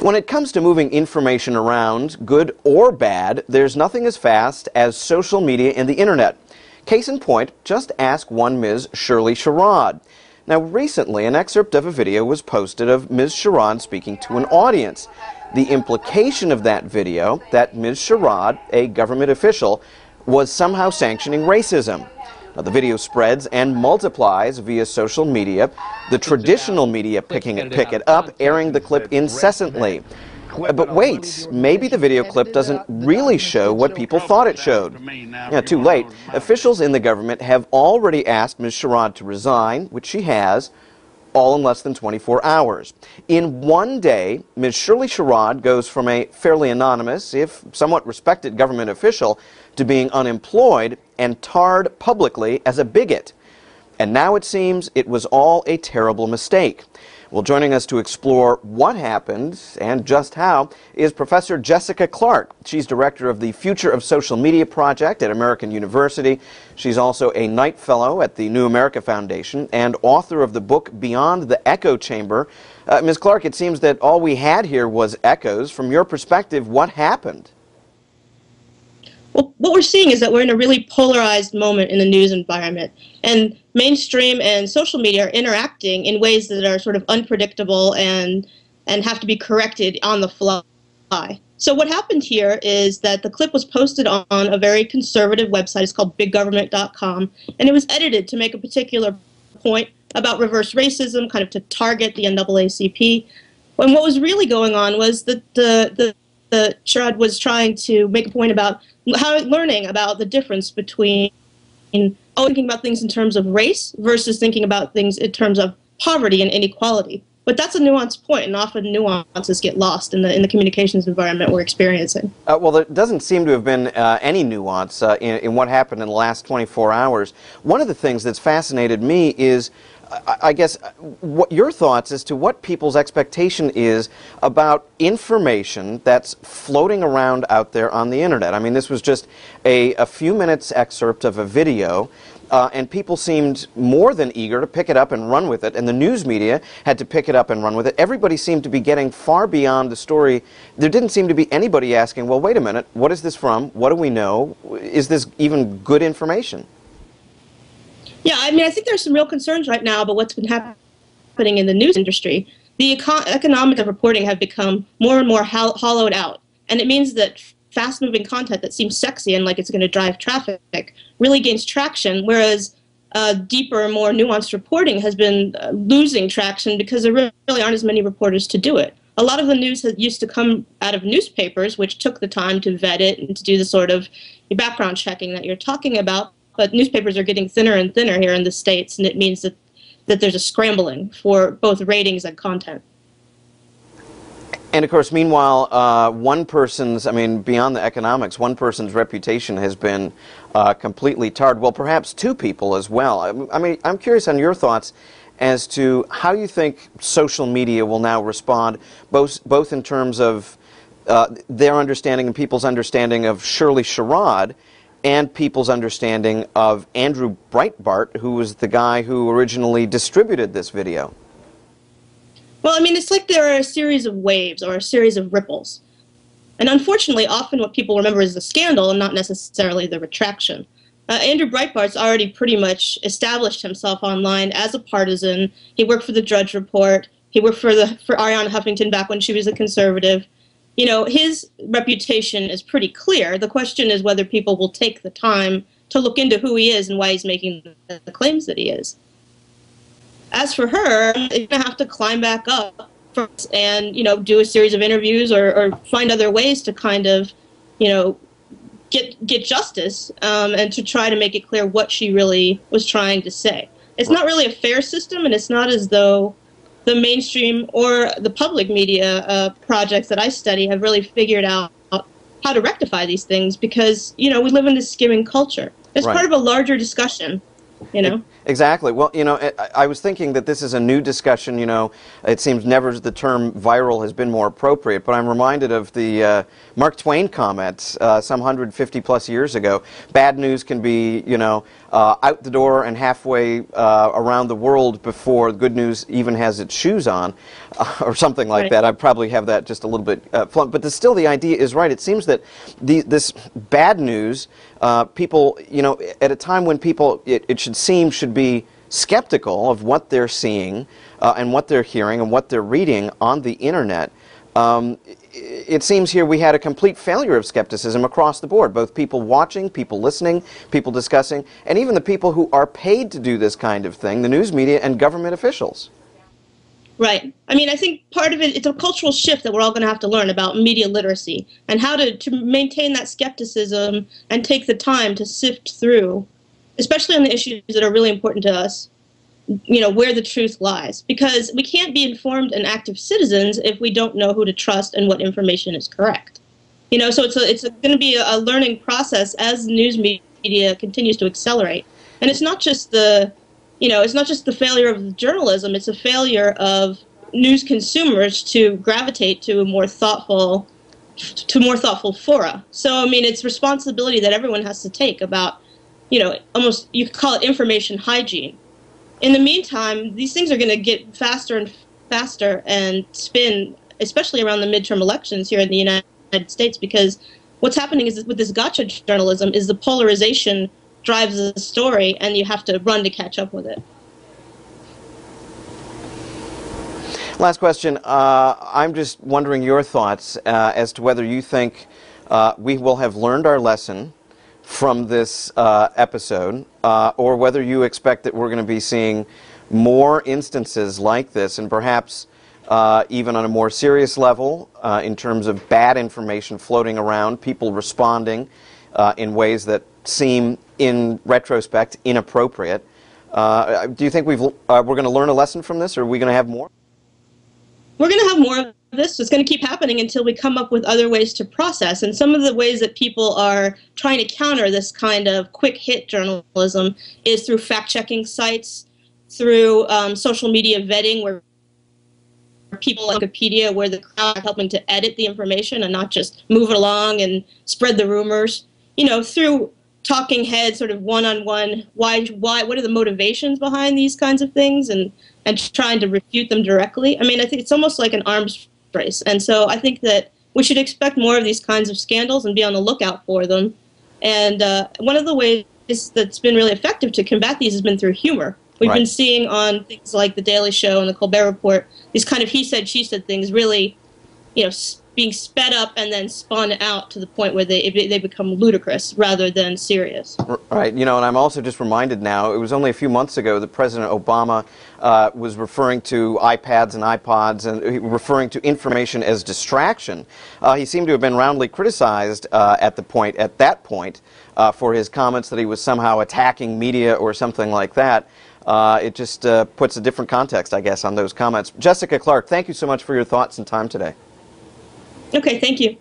When it comes to moving information around, good or bad, there's nothing as fast as social media and the internet. Case in point, just ask one Ms. Shirley Sherrod. Now, recently, an excerpt of a video was posted of Ms. Sherrod speaking to an audience. The implication of that video, that Ms. Sherrod, a government official, was somehow sanctioning racism. Now, the video spreads and multiplies via social media, the traditional media pick it up, airing the clip incessantly. But wait, maybe the video clip doesn't really show what people thought it showed. Yeah, too late. Officials in the government have already asked Ms. Sherrod to resign, which she has, all in less than 24 hours. In one day, Ms. Shirley Sherrod goes from a fairly anonymous, if somewhat respected government official to being unemployed and tarred publicly as a bigot. And now it seems it was all a terrible mistake. Well, joining us to explore what happened and just how is Professor Jessica Clark. She's director of the Future of Social Media Project at American University. She's also a Knight Fellow at the New America Foundation and author of the book Beyond the Echo Chamber. Ms. Clark, it seems that all we had here was echoes. From your perspective, what happened? Well, what we're seeing is that we're in a really polarized moment in the news environment, and mainstream and social media are interacting in ways that are sort of unpredictable and have to be corrected on the fly. So what happened here is that the clip was posted on a very conservative website. It's called biggovernment.com, and it was edited to make a particular point about reverse racism, kind of to target the NAACP. And what was really going on was that the Sherrod was trying to make a point about learning about the difference between thinking about things in terms of race versus thinking about things in terms of poverty and inequality. But that's a nuanced point, and often nuances get lost in the communications environment we're experiencing. Well, there doesn't seem to have been any nuance in what happened in the last 24 hours. One of the things that's fascinated me is, I guess, what your thoughts as to what people's expectation is about information that's floating around out there on the internet. I mean, this was just a few minutes excerpt of a video, and people seemed more than eager to pick it up and run with it, and the news media had to pick it up and run with it. Everybody seemed to be getting far beyond the story. There didn't seem to be anybody asking, well, wait a minute, what is this from? What do we know? Is this even good information? Yeah, I mean, I think there's some real concerns right now about what's been happening in the news industry. The economics of reporting have become more and more hollowed out, and it means that fast-moving content that seems sexy and like it's going to drive traffic really gains traction, whereas deeper, more nuanced reporting has been losing traction because there really aren't as many reporters to do it. A lot of the news used to come out of newspapers, which took the time to vet it and to do the sort of background checking that you're talking about. But newspapers are getting thinner and thinner here in the States, and it means that there's a scrambling for both ratings and content. And of course, meanwhile, one person's, I mean, beyond the economics, one person's reputation has been completely tarred. Well, perhaps two people as well. I mean, I'm curious on your thoughts as to how you think social media will now respond, both in terms of their understanding and people's understanding of Shirley Sherrod, and people's understanding of Andrew Breitbart, who was the guy who originally distributed this video. Well, I mean, it's like there are a series of waves or a series of ripples. And unfortunately, often what people remember is the scandal and not necessarily the retraction. Andrew Breitbart's already pretty much established himself online as a partisan. He worked for the Drudge Report. He worked for Arianna Huffington back when she was a conservative. You know, his reputation is pretty clear. The question is whether people will take the time to look into who he is and why he's making the claims that he is. As for her, you're going to have to climb back up first and, you know, do a series of interviews or find other ways to kind of, you know, get justice and to try to make it clear what she really was trying to say. It's not really a fair system, and it's not as though the mainstream or the public media projects that I study have really figured out how to rectify these things because, you know, we live in this skimming culture. It's part of a larger discussion you know? Exactly. Well, you know, I was thinking that this is a new discussion. You know, it seems never the term viral has been more appropriate, but I'm reminded of the Mark Twain comments some 150 plus years ago. Bad news can be, you know, out the door and halfway around the world before good news even has its shoes on, or something like that. I probably have that just a little bit flunked, but still the idea is right. It seems that this bad news, people, you know, at a time when people, it should seem, should be skeptical of what they're seeing and what they're hearing and what they're reading on the internet. It seems here we had a complete failure of skepticism across the board, both people watching, people listening, people discussing, and even the people who are paid to do this kind of thing, the news media and government officials. Right. I mean, I think part of it, it's a cultural shift that we're all going to have to learn about media literacy and how to maintain that skepticism and take the time to sift through, especially on the issues that are really important to us, you know, where the truth lies. Because we can't be informed and active citizens if we don't know who to trust and what information is correct. You know, so it's going to be a learning process as news media continues to accelerate. And it's not just the, you know, it's not just the failure of journalism, it's a failure of news consumers to gravitate to more thoughtful fora. So, I mean, it's responsibility that everyone has to take about, you know, almost, you could call it information hygiene. In the meantime, these things are going to get faster and faster and spin, especially around the midterm elections here in the United States, because what's happening is with this gotcha journalism is the polarization drives the story, and you have to run to catch up with it. Last question. I'm just wondering your thoughts as to whether you think we will have learned our lesson from this episode, or whether you expect that we're going to be seeing more instances like this, and perhaps even on a more serious level in terms of bad information floating around, people responding in ways that seem, in retrospect, inappropriate. Do you think we're going to learn a lesson from this, or are we going to have more? We're going to have more of this. It's going to keep happening until we come up with other ways to process. And some of the ways that people are trying to counter this kind of quick hit journalism is through fact-checking sites, through social media vetting, where people like Wikipedia, where the crowd are helping to edit the information and not just move it along and spread the rumors. You know, through talking heads, sort of one-on-one, what are the motivations behind these kinds of things, and trying to refute them directly. I mean, I think it's almost like an arms race. And so I think that we should expect more of these kinds of scandals and be on the lookout for them. And one of the ways that's been really effective to combat these has been through humor. We've been seeing on things like The Daily Show and The Colbert Report, these kind of he said, she said things really, you know, being sped up and then spun out to the point where they become ludicrous rather than serious. Right. You know, and I'm also just reminded now, it was only a few months ago that President Obama was referring to iPads and iPods and referring to information as distraction. He seemed to have been roundly criticized at that point for his comments that he was somehow attacking media or something like that. It just puts a different context, I guess, on those comments. Jessica Clark, thank you so much for your thoughts and time today. Okay, thank you.